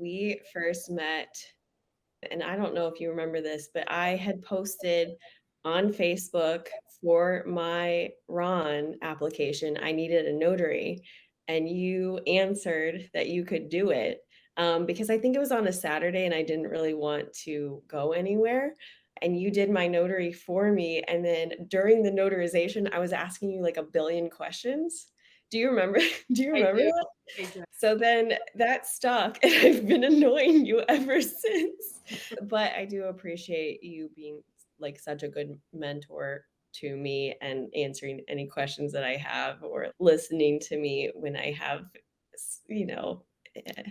we first met, and I don't know if you remember this, but I had posted on Facebook for my Ron application, I needed a notary, and you answered that you could do it. Because I think it was on a Saturday and I didn't really want to go anywhere. And you did my notary for me. And then during the notarization, I was asking you like a billion questions. Do you remember? Do you I remember do. that? I do. So then that stuck, and I've been annoying you ever since. But I do appreciate you being like such a good mentor to me and answering any questions that I have or listening to me when I have, you know, eh,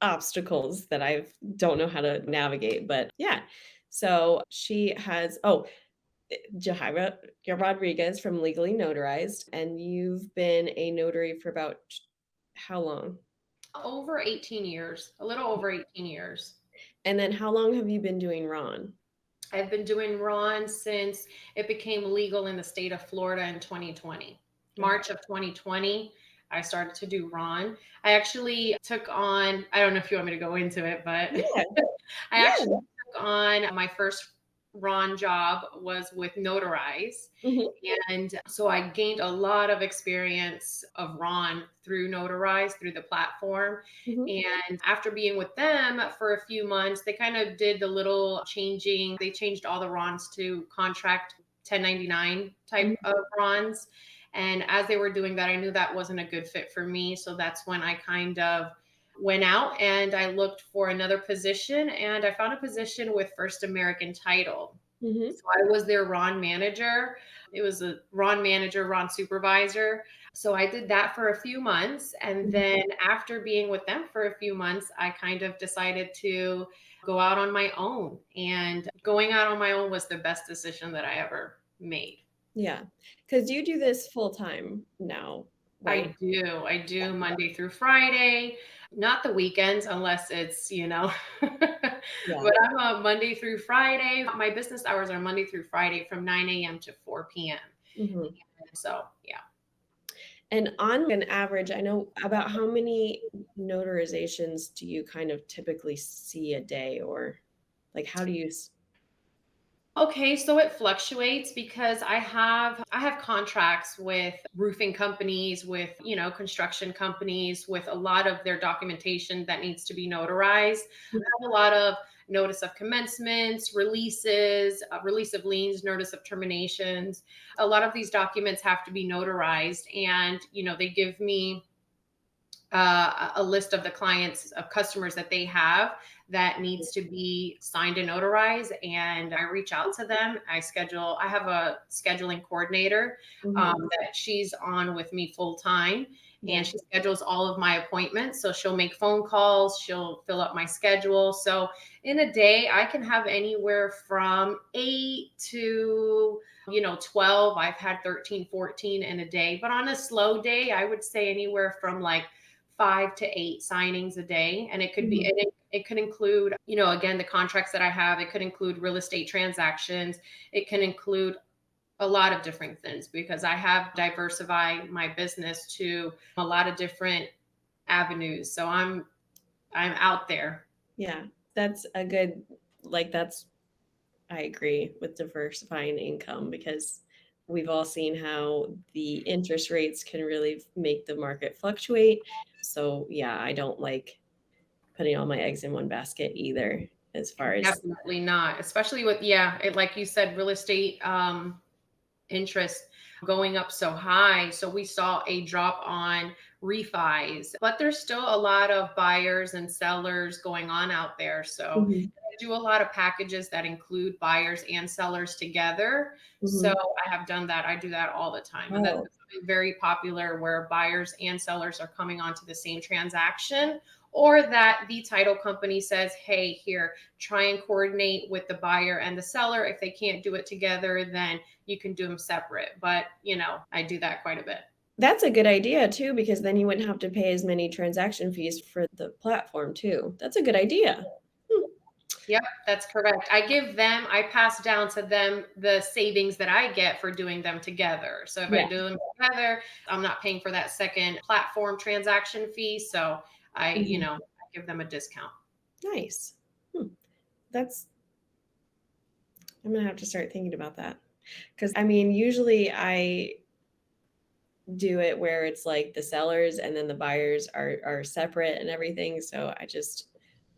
obstacles that I don't know how to navigate. But yeah, so she has, Jahaira Rodriguez from Legally Notarized, and you've been a notary for about how long? Over 18 years, a little over 18 years. And then how long have you been doing Ron? I've been doing Ron since it became legal in the state of Florida in 2020. Okay. March of 2020, I started to do Ron. I actually took on, I don't know if you want me to go into it, but Yeah, I actually yeah. took on my first Ron job was with Notarize. Mhm, And so I gained a lot of experience of Ron through Notarize, through the platform. mhm, And after being with them for a few months, they kind of did the little changing. They changed all the Rons to contract 1099 type mhm. of Rons. And as they were doing that, I knew that wasn't a good fit for me. So that's when I kind of went out and I looked for another position and I found a position with First American Title. Mhm, So I was their Ron manager. It was a Ron manager, Ron supervisor. So I did that for a few months. And mhm. then after being with them for a few months, I kind of decided to go out on my own. And going out on my own was the best decision that I ever made. Yeah, because you do this full time now, right? I do. I Yeah, do Monday through Friday, not the weekends unless it's, yeah. but I'm a Monday through Friday. My business hours are Monday through Friday from 9 a.m. to 4 p.m. Mhm. So, yeah. And on an average, I know about how many notarizations do you kind of typically see a day, or like how do you Okay, so it fluctuates because I have contracts with roofing companies, with, construction companies, with a lot of their documentation that needs to be notarized. I have a lot of notice of commencements, releases, release of liens, notice of terminations. A lot of these documents have to be notarized and, they give me a list of the clients of customers that they have that needs to be signed and notarized, and I reach out to them. I have a scheduling coordinator Mhm. that she's on with me full time, and Yeah. she schedules all of my appointments. So she'll make phone calls, she'll fill up my schedule. So in a day I can have anywhere from 8 to 12. I've had 13, 14 in a day, but on a slow day I would say anywhere from like 5 to 8 signings a day. And it could be, Mhm. and it could include, again, the contracts that I have. It could include real estate transactions. It can include a lot of different things because I have diversified my business to a lot of different avenues. So I'm out there. Yeah. That's a good, like, that's I agree with diversifying income because we've all seen how the interest rates can really make the market fluctuate. So, yeah, I don't like putting all my eggs in one basket either as far as Definitely not, especially with, like you said, real estate interest going up so high. So we saw a drop on refis, but there's still a lot of buyers and sellers going on out there. So Mhm, I do a lot of packages that include buyers and sellers together. So mhm. I have done that. I do that all the time. And that's Oh, becoming very popular where buyers and sellers are coming onto the same transaction, or that the title company says, hey, here, try and coordinate with the buyer and the seller. If they can't do it together, then you can do them separate. But, I do that quite a bit. that's a good idea too, because then you wouldn't have to pay as many transaction fees for the platform too. That's a good idea. Hmm, Yep, that's correct. I pass down to them the savings that I get for doing them together. So if I yeah, do them together, I'm not paying for that second platform transaction fee. So I, mhm. give them a discount. Nice. That's, I'm going to have to start thinking about that. Because I mean, usually I do it where it's like the sellers and then the buyers are separate and everything. So I just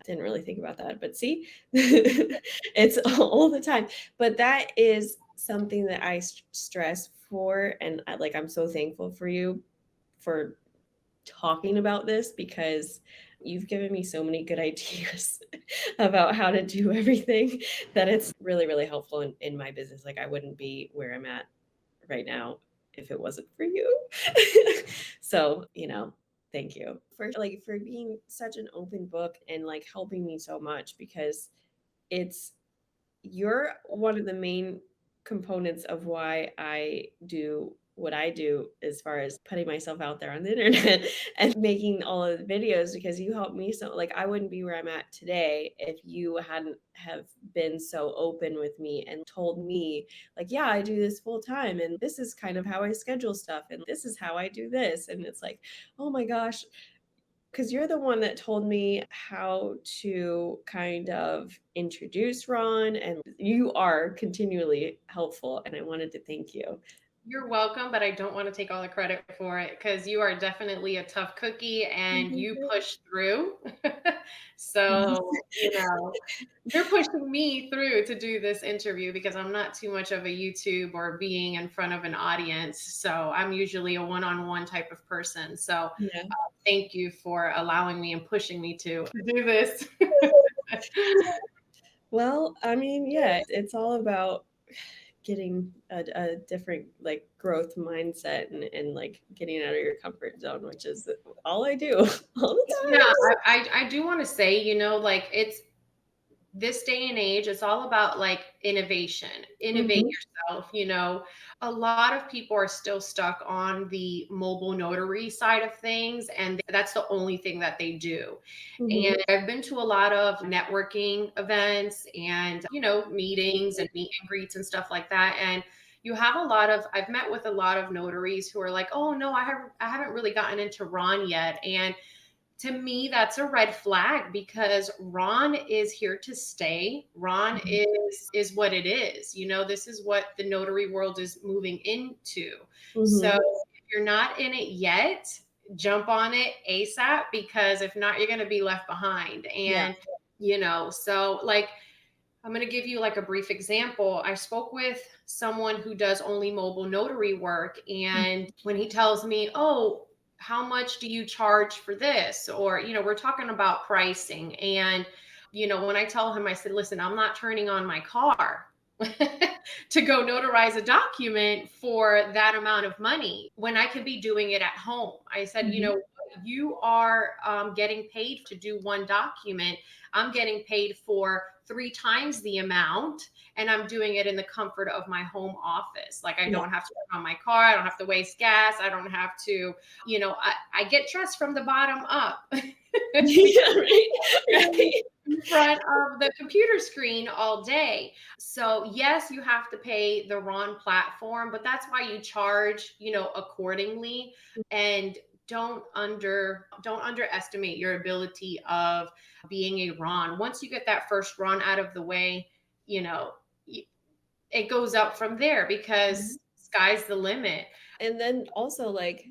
didn't really think about that. But see, it's all the time. But that is something that I stress for. And I'm so thankful for you for talking about this, because you've given me so many good ideas about how to do everything, that it's really, really helpful in my business. Like I wouldn't be where I'm at right now if it wasn't for you. So, thank you for being such an open book and like helping me so much, because it's you're one of the main components of why I do what I do, as far as putting myself out there on the internet and making all of the videos, because you helped me so, like, I wouldn't be where I'm at today if you hadn't have been so open with me and told me, like, yeah, I do this full time and this is kind of how I schedule stuff and this is how I do this. And it's like, oh my gosh, because you're the one that told me how to kind of introduce Ron, and you are continually helpful. And I wanted to thank you. You're welcome, but I don't want to take all the credit for it because you are definitely a tough cookie and you push through. So, you're pushing me through to do this interview because I'm not too much of a YouTube or being in front of an audience. So, I'm usually a one-on-one type of person. So, Yeah. thank you for allowing me and pushing me to do this. Well, I mean, yeah, it's all about getting a different like growth mindset, and like getting out of your comfort zone, which is all I do all the Yeah, time. I do want to say, like it's this day and age, it's all about like innovation, innovate Mhm, yourself. A lot of people are still stuck on the mobile notary side of things, and that's the only thing that they do. mhm. And I've been to a lot of networking events and, meetings and meet and greets and stuff like that. And I've met with a lot of notaries who are like, oh no, I haven't really gotten into Ron yet. And to me, that's a red flag because Ron is here to stay. Ron Mhm, is what it is. This is what the notary world is moving into. So mhm. if you're not in it yet, jump on it ASAP because if not, you're going to be left behind. Yeah. And so like I'm going to give you like a brief example. I spoke with someone who does only mobile notary work. And when he tells me, oh, how much do you charge for this? Or, we're talking about pricing. And, when I tell him, I said, listen, I'm not turning on my car to go notarize a document for that amount of money when I could be doing it at home. I said, Mhm. you are getting paid to do one document. I'm getting paid for 3 times the amount, and I'm doing it in the comfort of my home office. Like I Yeah. don't have to turn on my car. I don't have to waste gas. I don't have to, I get dressed from the bottom up. Yeah, right. Right. In front of the computer screen all day. So yes, you have to pay the Ron platform, but that's why you charge, accordingly. And don't underestimate your ability of being a Ron. Once you get that first Ron out of the way, you know, it goes up from there Mhm. because sky's the limit. And then also like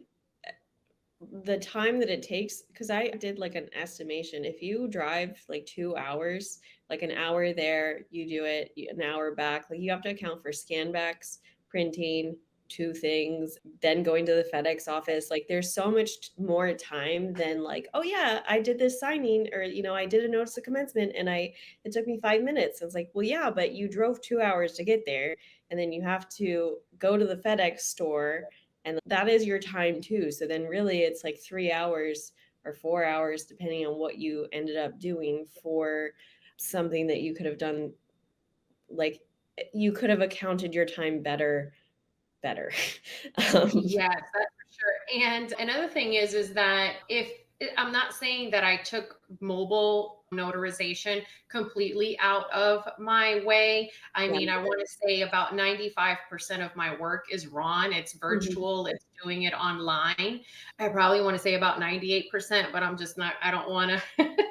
the time that it takes, because I did like an estimation. If you drive like 2 hours, like an hour there, you do it, an hour back, like you have to account for scan backs, printing, two things, then going to the FedEx office. Like there's so much more time than like, oh yeah, I did this signing, or I did a notice of commencement and it took me 5 minutes. I was like, well, yeah, but you drove 2 hours to get there, and then you have to go to the FedEx store, and that is your time too. So then really it's like 3 hours or 4 hours, depending on what you ended up doing, for something that you could have done. Like you could have accounted your time better. um, Yes, that's for sure. And another thing is that if I'm not saying that I took mobile notarization completely out of my way. I yeah. mean, I want to say about 95% of my work is Ron. It's Mhm. virtual, it's doing it online. I probably want to say about 98%, but I'm just not, I don't want to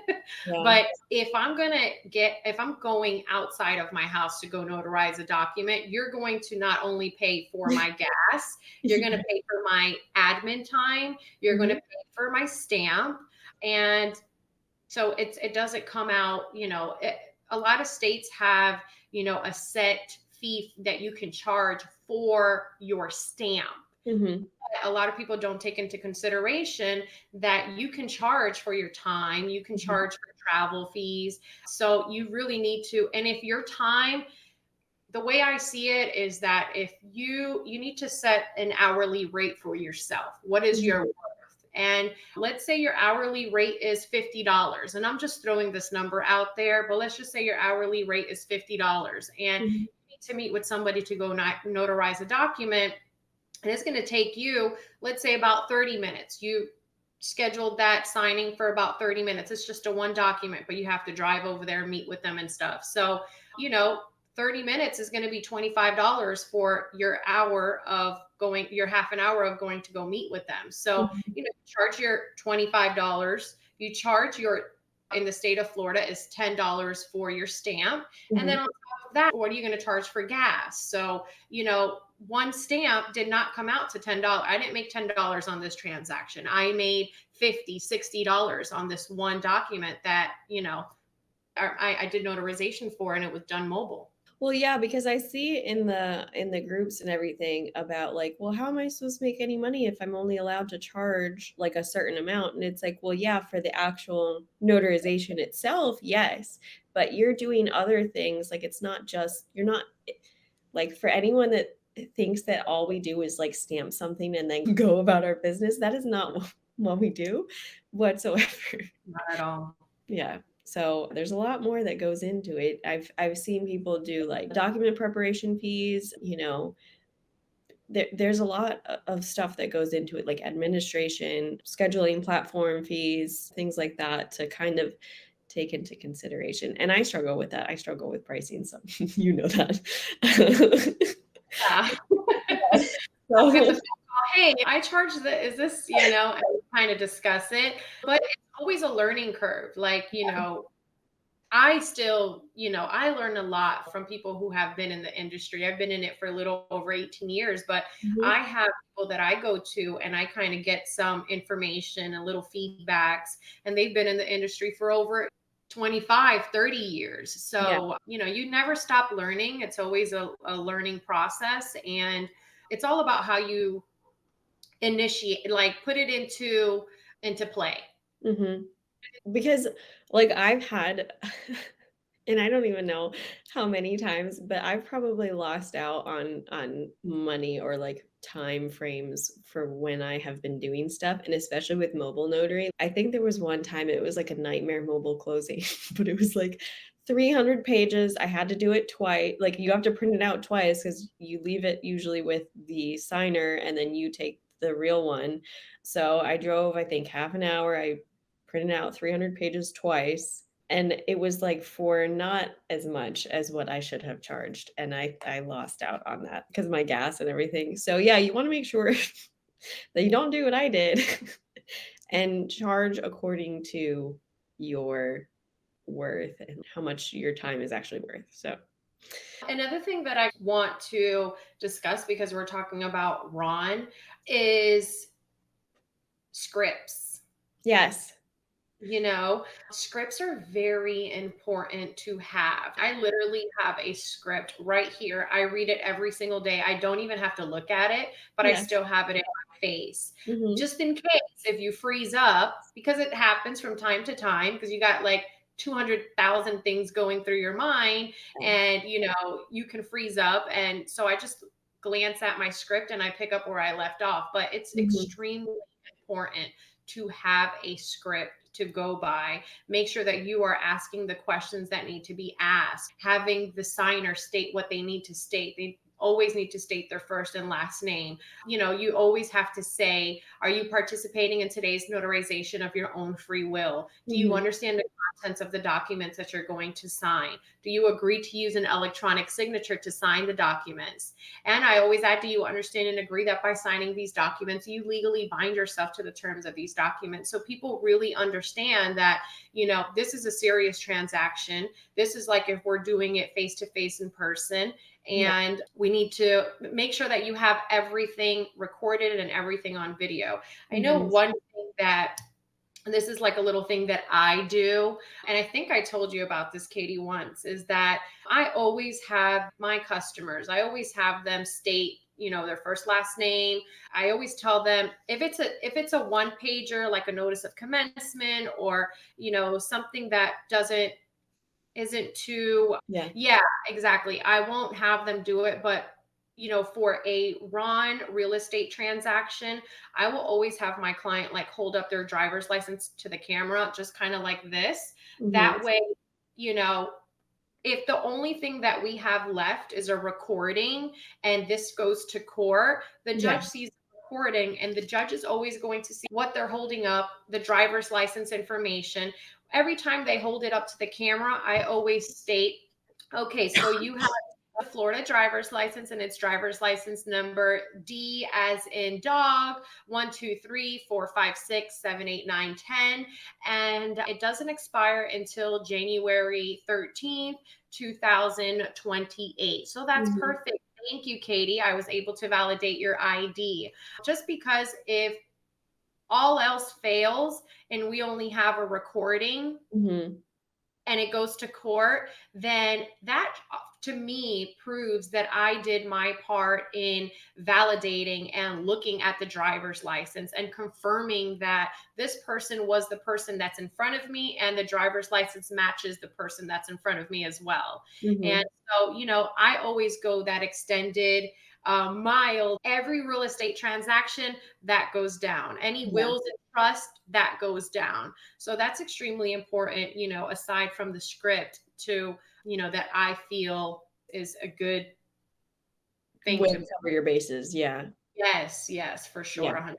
Yeah. But if I'm going outside of my house to go notarize a document, you're going to not only pay for my gas, you're going to pay for my admin time, you're going to Mhm. pay for my stamp. And so it doesn't come out, a lot of states have, a set fee that you can charge for your stamp. Mhm. A lot of people don't take into consideration that you can charge for your time, you can Mhm. charge for travel fees. So you really need to, and if your time, the way I see it is that if you need to set an hourly rate for yourself. What is your Mhm. worth? And let's say your hourly rate is $50. And I'm just throwing this number out there, but let's just say your hourly rate is $50 and Mhm. you need to meet with somebody to go notarize a document. And it's going to take you, let's say, about 30 minutes. You scheduled that signing for about 30 minutes. It's just a one document, but you have to drive over there, meet with them and stuff. So, you know, 30 minutes is going to be $25 for your hour of going, your half an hour of going to go meet with them. So, Mhm. charge your $25. You charge your, in the state of Florida, is $10 for your stamp. And then Mhm. on top of that, what are you going to charge for gas? So, one stamp did not come out to $10. I didn't make $10 on this transaction. I made $50, $60 on this one document that, I did notarization for, and it was done mobile. Well, yeah, because I see in the groups and everything about like, well, how am I supposed to make any money if I'm only allowed to charge like a certain amount? And it's like, well, yeah, for the actual notarization itself, yes, but you're doing other things. Like it's not just you're not like for anyone that thinks that all we do is like stamp something and then go about our business, that is not what we do whatsoever. Not at all. Yeah. So there's a lot more that goes into it. I've seen people do like document preparation fees, there's a lot of stuff that goes into it, like administration, scheduling platform fees, things like that to kind of take into consideration. And I struggle with that. I struggle with pricing, so you know that. Yeah. I'll get the So phone call. Hey, I charge is this, and we kind of discuss it. But it's always a learning curve. Like, I still, I learn a lot from people who have been in the industry. I've been in it for a little over 18 years, but mhm, I have people that I go to and I kind of get some information and little feedbacks, and they've been in the industry for over 25, 30 years. yeah. So, you never stop learning. It's always a learning process. And it's all about how you initiate, like put it into play. Mhm. Because, like, I've had and I don't even know how many times, but I've probably lost out on money or, like, time frames for when I have been doing stuff, and especially with mobile notary. I think there was one time it was, like, a nightmare mobile closing, but it was, like, 300 pages. I had to do it twice. Like, you have to print it out twice because you leave it usually with the signer, and then you take the real one. So I drove, I think, half an hour. I printed out 300 pages twice, and it was, like, for not as much as what I should have charged, and I lost out on that because of my gas and everything. So, yeah, you wanna make sure that you don't do what I did and charge according to your worth and how much your time is actually worth, so Another thing that I want to discuss, because we're talking about Ron, is scripts. yes. Scripts are very important to have. I literally have a script right here. I read it every single day. I don't even have to look at it, but I Yeah. still have it in my face. Mhm. Just in case if you freeze up, because it happens from time to time, because you got like 200,000 things going through your mind, and you can freeze up. And so I just glance at my script and I pick up where I left off. But it's Mhm. extremely important to have a script to go by. Make sure that you are asking the questions that need to be asked, having the signer state what they need to state. always need to state their first and last name. You always have to say, are you participating in today's notarization of your own free will? Do you understand the contents of the documents that you're going to sign? Do you agree to use an electronic signature to sign the documents? And I always add, do you understand and agree that by signing these documents, you legally bind yourself to the terms of these documents? So people really understand that, this is a serious transaction. This is like if we're doing it face to face in person. And we need to make sure that you have everything recorded and everything on video. I know one thing that, this is like a little thing that I do, and I think I told you about this, Katie, once, is that I always have my customers, I always have them state, their first last name. I always tell them if it's a one pager, like a notice of commencement, or, something that isn't too, yeah, exactly. I won't have them do it, but for a Ron real estate transaction, I will always have my client like hold up their driver's license to the camera, just kind of like this. That way, if the only thing that we have left is a recording and this goes to court, the judge sees the recording, and the judge is always going to see what they're holding up, the driver's license information. Every time they hold it up to the camera, I always state, okay, so you have a Florida driver's license, and its driver's license number D as in dog, 1, 2, 3, 4, 5, 6, 7, 8, 9, 10. And it doesn't expire until January 13th, 2028. So that's perfect. Thank you, Katie. I was able to validate your ID. Just because if all else fails and we only have a recording, and it goes to court, then that to me proves that I did my part in validating and looking at the driver's license and confirming that this person was the person that's in front of me, and the driver's license matches the person that's in front of me as well. And so, I always go that extended mile. Every real estate transaction that goes down, any wills and trust that goes down. So that's extremely important, aside from the script, to, that I feel is a good thing Way to to cover your bases. Yeah. Yes, for sure. 100%.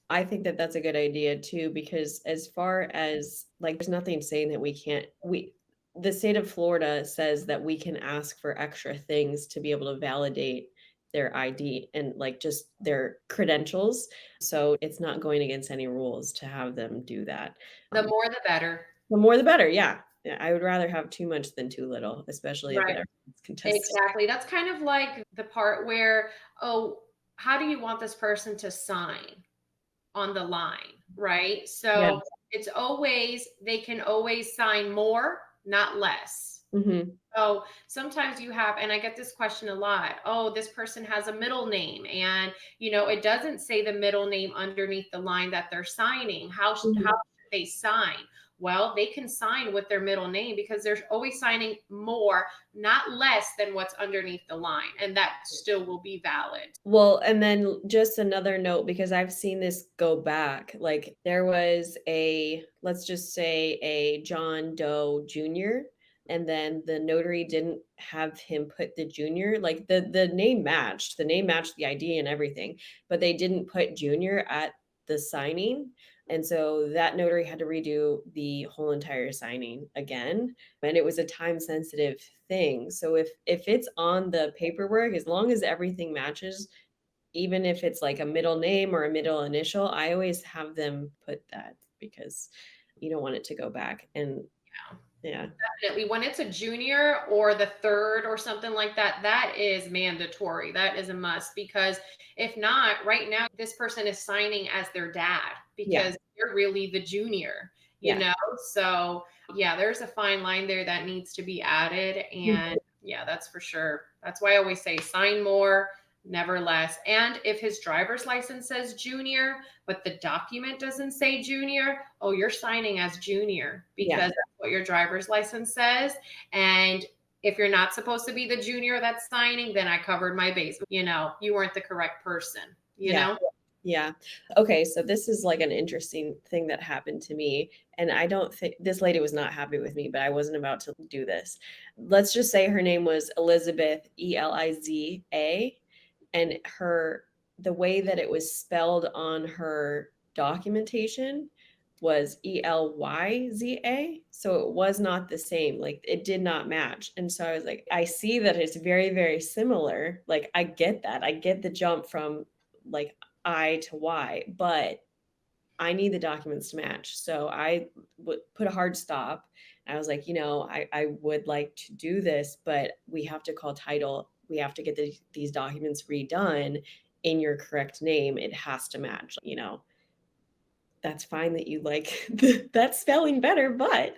I think that that's a good idea too, because as far as like, there's nothing saying that the state of Florida says that we can ask for extra things to be able to validate their ID and like just their credentials. So it's not going against any rules to have them do that. The more the better. The more the better. Yeah. I would rather have too much than too little, especially if Right. everyone's contested. Exactly. That's kind of like the part where, how do you want this person to sign on the line? Right. So it's always, they can always sign more, not less. So sometimes you have, and I get this question a lot, this person has a middle name, and, it doesn't say the middle name underneath the line that they're signing. How should they sign? Well, they can sign with their middle name because they're always signing more, not less than what's underneath the line. And that still will be valid. Well, and then just another note, because I've seen this go back, like there was let's just say a John Doe Jr., and then the notary didn't have him put the junior, like the name matched the ID and everything, but they didn't put junior at the signing. And so that notary had to redo the whole entire signing again. And it was a time sensitive thing. So if it's on the paperwork, as long as everything matches, even if it's like a middle name or a middle initial, I always have them put that because you don't want it to go back. And yeah. Definitely. When it's a junior or the third or something like that, that is mandatory. That is a must, because if not, right now, this person is signing as their dad because they're really the junior, you know? So there's a fine line there that needs to be added. And that's for sure. That's why I always say sign more, never less. And if his driver's license says junior, but the document doesn't say junior, you're signing as junior because that's what your driver's license says. And if you're not supposed to be the junior that's signing, then I covered my base. You weren't the correct person, you know? Yeah. Okay. So this is like an interesting thing that happened to me. And I don't think this lady was not happy with me, but I wasn't about to do this. Let's just say her name was Elizabeth, Eliza. And the way that it was spelled on her documentation was Elyza. So it was not the same. Like it did not match. And so I was like, I see that it's very, very similar. Like I get that. I get the jump from like I to Y, but I need the documents to match. So I would put a hard stop. I was like, I would like to do this, but we have to call title. We have to get these documents redone in your correct name. It has to match. That's fine that you like that spelling better, but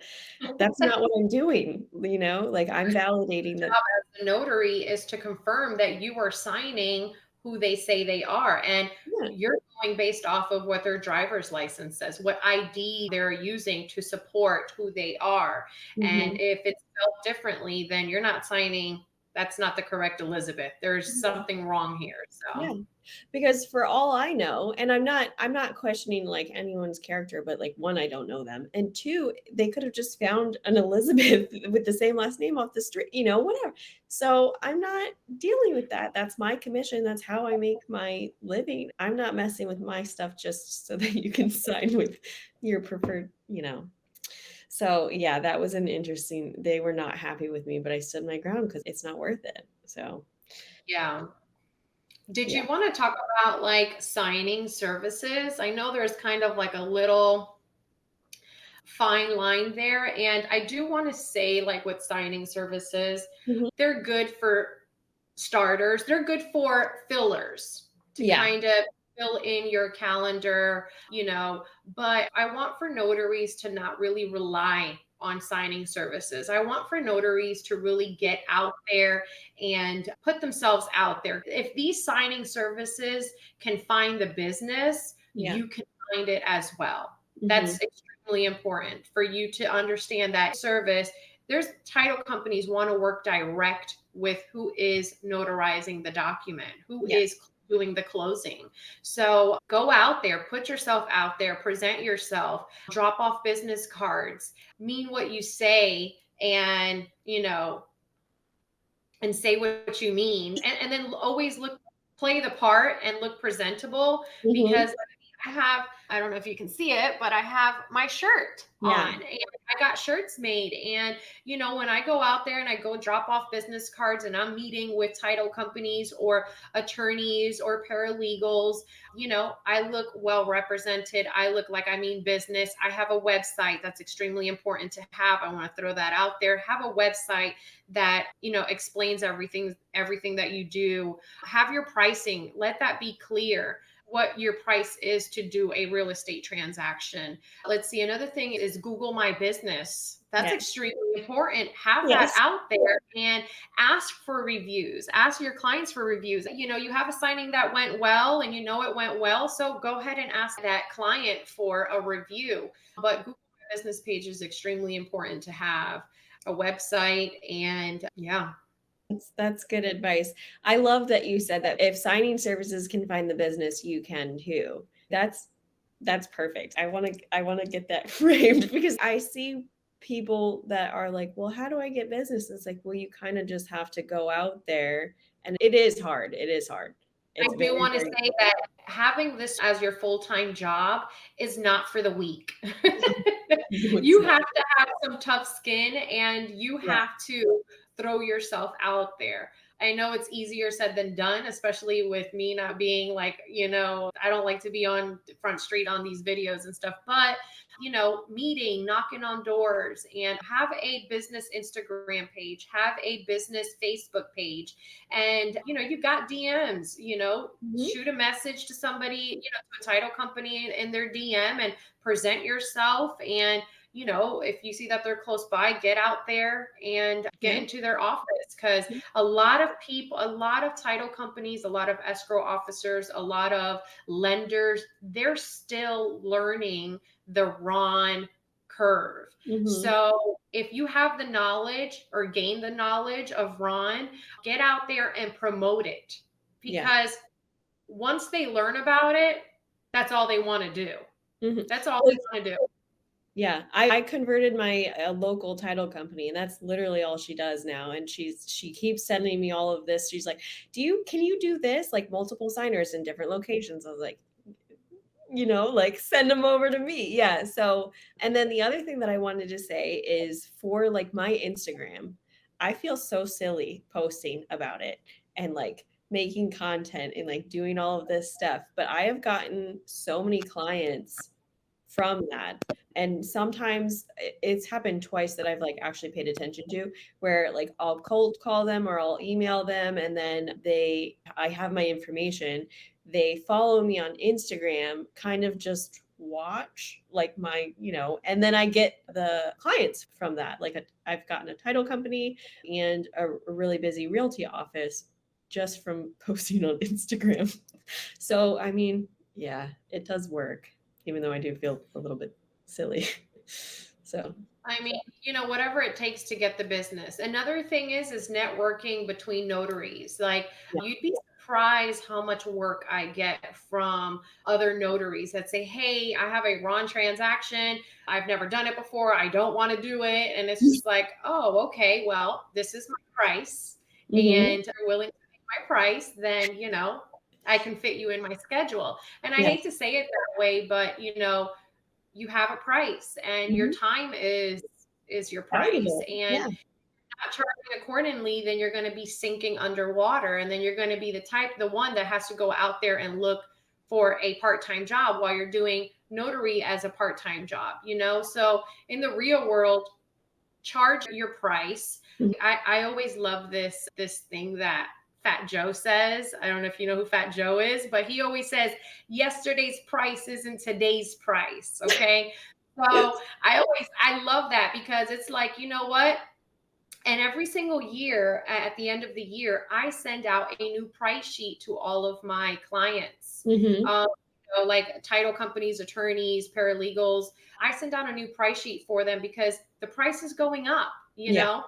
that's not what I'm doing. Like I'm validating that. Job as a notary is to confirm that you are signing who they say they are. And Yeah. you're going based off of what their driver's license says, what ID they're using to support who they are. And Mhm. if it's spelled differently, then you're not signing. That's not the correct Elizabeth. There's something wrong here. Yeah. So Because for all I know, and I'm not questioning like anyone's character, but like one, I don't know them. And two, they could have just found an Elizabeth with the same last name off the street, whatever. So I'm not dealing with that. That's my commission. That's how I make my living. I'm not messing with my stuff just so that you can sign with your preferred. So yeah, that was an interesting, they were not happy with me, but I stood my ground because it's not worth it. So yeah. Did yeah. you want to talk about like signing services? I know there's kind of like a little fine line there. And I do want to say, like with signing services, Mhm. they're good for starters, they're good for fillers to Yeah. kind of fill in your calendar. But I want for notaries to not really rely on signing services. I want for notaries to really get out there and put themselves out there. If these signing services can find the business, Yeah. you can find it as well. Mhm. That's extremely important for you to understand that service. There's title companies want to work direct with who is notarizing the document, who Yeah. is doing the closing. So go out there, put yourself out there, present yourself, drop off business cards, mean what you say, and say what you mean. And then always play the part and look presentable, Mhm. because I don't know if you can see it, but I have my shirt Yeah. on, and I got shirts made. And, when I go out there and I go drop off business cards and I'm meeting with title companies or attorneys or paralegals, I look well represented. I look like I mean business. I have a website that's extremely important to have. I want to throw that out there. Have a website that explains everything that you do. Have your pricing, let that be clear what your price is to do a real estate transaction. Let's see, another thing is Google My Business. That's Yeah. extremely important. Have that Yes. out there and ask for reviews. Ask your clients for reviews. You have a signing that went well and it went well, so go ahead and ask that client for a review. But Google My Business page is extremely important to have a website. And yeah. That's good advice. I love that you said that if signing services can find the business, you can too. That's perfect. I want to get that framed because I see people that are like, "Well, how do I get business?" It's like, "Well, you kind of just have to go out there." And it is hard. It is hard. I It's do very, want to very say that having this as your full-time job is not for the weak. no, it's You not. have to have some tough skin, and you Yeah. have to throw yourself out there. I know it's easier said than done, especially with me not being like, I don't like to be on Front Street on these videos and stuff, but meeting, knocking on doors, and have a business Instagram page, have a business Facebook page. And, you've got DMs, Mhm. shoot a message to somebody, to a title company in their DM and present yourself. And, if you see that they're close by, get out there and get Yeah. into their office. Because a lot of people, a lot of title companies, a lot of escrow officers, a lot of lenders, they're still learning the Ron curve. Mhm. So if you have the knowledge or gain the knowledge of Ron, get out there and promote it, Yeah. because once they learn about it, that's all they want to do. Mhm. That's all Well, they want to do. yeah, I converted my local title company, and that's literally all she does now. And she keeps sending me all of this. She's like, can you do this? Like multiple signers in different locations." I was like, like send them over to me. Yeah. So, and then the other thing that I wanted to say is for like my Instagram, I feel so silly posting about it and like making content and like doing all of this stuff. But I have gotten so many clients from that. And sometimes it's happened twice that I've like actually paid attention to, where like I'll cold call them or I'll email them, and then I have my information. They follow me on Instagram, kind of just watch like and then I get the clients from that. Like I've gotten a title company and a really busy realty office just from posting on Instagram. So, I mean, yeah, it does work, even though I do feel a little bit silly. So, I mean, whatever it takes to get the business. Another thing is networking between notaries. Like, yeah. you'd be surprised how much work I get from other notaries that say, "Hey, I have a Ron transaction. I've never done it before. I don't want to do it." And it's just like, "Oh, okay. Well, this is my price, Mhm. and you're willing to pay my price, then, I can fit you in my schedule." And I Yes. hate to say it that way, but you have a price, and your Mhm. time is your price, Valuable. and Yeah. not charging accordingly, then you're going to be sinking underwater, and then you're going to be the one that has to go out there and look for a part-time job while you're doing notary as a part-time job, so in the real world, charge your price. Mhm. I always love this thing that Fat Joe says. I don't know if you know who Fat Joe is, but he always says, "Yesterday's price isn't today's price." Okay. So I love that, because it's like, you know what? And every single year, at the end of the year, I send out a new price sheet to all of my clients. Mhm. Um, like title companies, attorneys, paralegals. I send out a new price sheet for them because the price is going up, Yeah.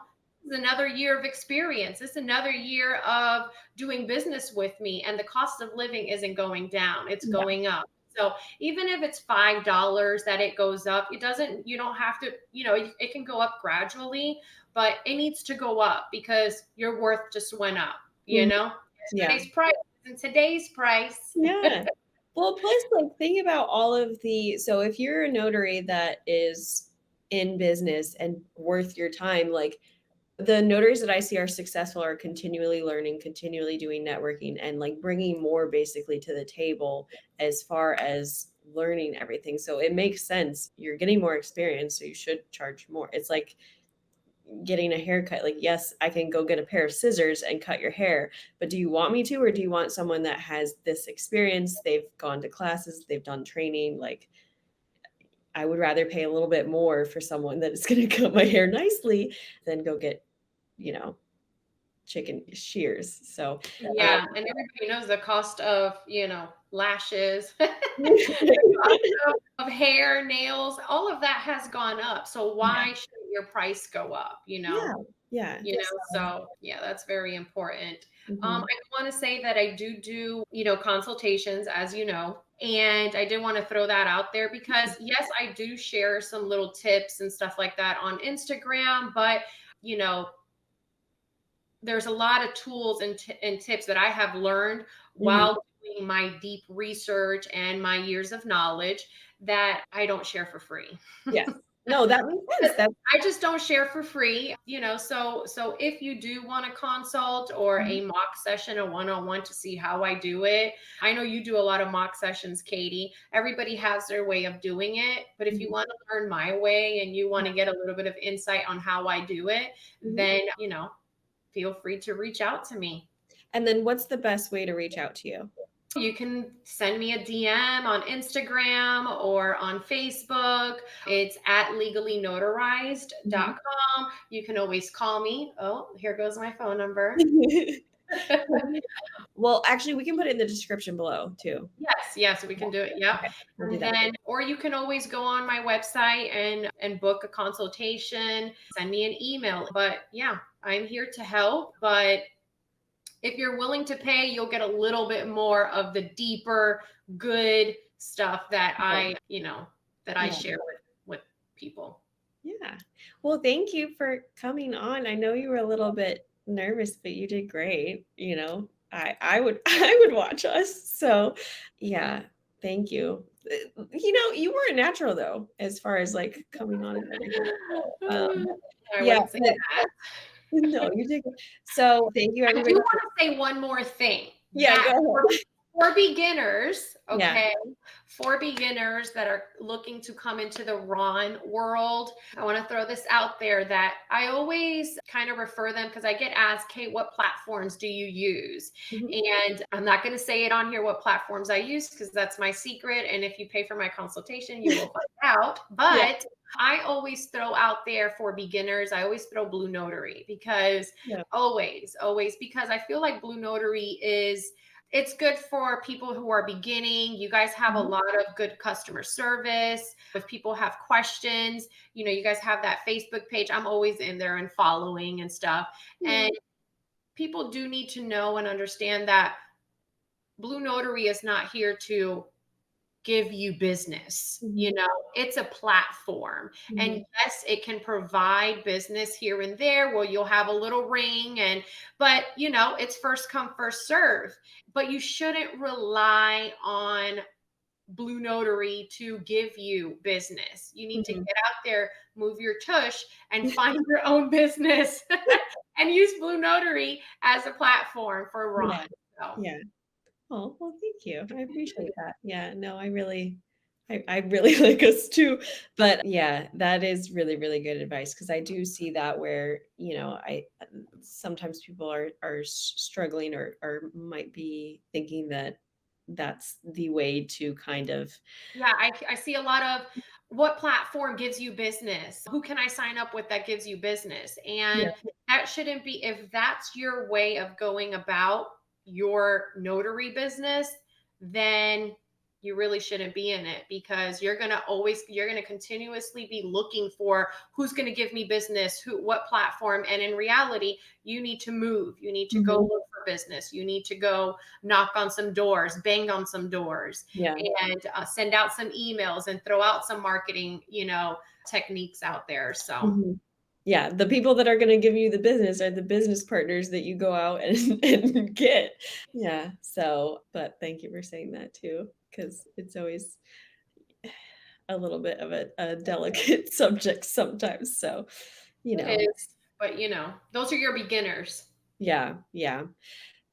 This is another year of experience. It's another year of doing business with me, and the cost of living isn't going down, it's Yeah. going up. So even if it's $5 that it goes up, you don't have to, it can go up gradually, but it needs to go up because your worth just went up, Mhm. Yeah. Yesterday's price and today's price. Yeah. Well, plus, like, think about all of so if you're a notary that is in business and worth your time, like the notaries that I see are successful are continually learning, continually doing networking, and like bringing more basically to the table as far as learning everything. So it makes sense. You're getting more experience, so you should charge more. It's like getting a haircut. Like, yes, I can go get a pair of scissors and cut your hair, but do you want me to, or do you want someone that has this experience? They've gone to classes, they've done training. Like, I would rather pay a little bit more for someone that is going to cut my hair nicely than go get, you know, chicken shears. So, Yeah, and everybody knows the cost of, lashes, of hair, nails, all of that has gone up. So yeah, why shouldn't your price go up, yeah, yeah. So, So yeah, that's very important. mhm, I want to say that I do, consultations, as you know, and I did want to throw that out there because yes, I do share some little tips and stuff like that on Instagram, but you know, there's a lot of tools and tips that I have learned mhm, while doing my deep research and my years of knowledge that I don't share for free. yes. No, that makes sense. That's I just don't share for free, so if you do want a consult or mhm, a mock session, a one-on-one to see how I do it. I know you do a lot of mock sessions, Katie. Everybody has their way of doing it, but if you mhm, want to learn my way and you want yeah, to get a little bit of insight on how I do it, mhm. then, feel free to reach out to me. And then what's the best way to reach out to you? You can send me a DM on Instagram or on Facebook. It's at Mhm. LegallyNotarized.com. You can always call me. Oh, here goes my phone number. Well, actually, we can put it in the description below too. Yes, we can do it. Yep. Okay, we'll do And that. then, or you can always go on my website and book a consultation, send me an email. But yeah, I'm here to help. But if you're willing to pay, you'll get a little bit more of the deeper, good stuff that Right. I Yeah. share with people. Yeah. Well, thank you for coming on. I know you were a little bit nervous, but you did great. I would I would watch us. So, yeah, thank you. You were a natural though, as far as like coming on and everything. So, I yeah, wouldn't say but that. no, you did. So, thank you I do everybody. want to say one more thing Yeah, go that ahead. for beginners, Yeah. okay, for beginners that are looking to come into the Ron world, I want to throw this out there that I always kind of refer them because I get asked, Kate, what platforms do you use? Mhm. And I'm not going to say it on here what platforms I use because that's my secret. And if you pay for my consultation, you will find out. Yeah. But I always throw out there for beginners, I always throw Blue Notary because Yeah. always, because I feel like Blue Notary it's good for people who are beginning. You guys have a Mhm. lot of good customer service. If people have questions, you guys have that Facebook page. I'm always in there and following and stuff. Yeah. And people do need to know and understand that Blue Notary is not here to give you business. Mhm. It's a platform. Mhm. And yes, it can provide business here and there where you'll have a little ring but it's first come, first serve. But you shouldn't rely on Blue Notary to give you business. You need to Mhm. get out there, move your tush, and find your own business and use Blue Notary as a platform for Ron. Yeah. So Yeah. Oh, well, thank you. I appreciate that. Yeah, no, I really like us too. But yeah, that is really, really good advice because I do see that where, I sometimes people are struggling or might be thinking that that's the way to kind of. yeah, I see a lot of what platform gives you business? Who can I sign up with that gives you business? Yeah. And that shouldn't be, if that's your way of going about your notary business, then you really shouldn't be in it because you're going to continuously be looking for who's going to give me business, what platform. And in reality, you need to move. You need to go Mhm. look for business. You need to go knock on some doors, bang on some doors Yeah. and send out some emails and throw out some marketing, techniques out there. So, Mhm. Yeah, the people that are gonna give you the business are the business partners that you go out and and get. Yeah, so but thank you for saying that too, because it's always a little bit of a delicate subject sometimes, so, you it know. is, but those are your beginners. Yeah, yeah.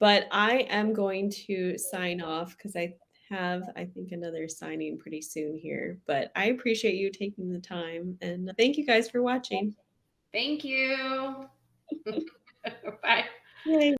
But I am going to sign off because I have, I think, another signing pretty soon here, but I appreciate you taking the time, and thank you guys for watching. Thank you. Bye. Yay.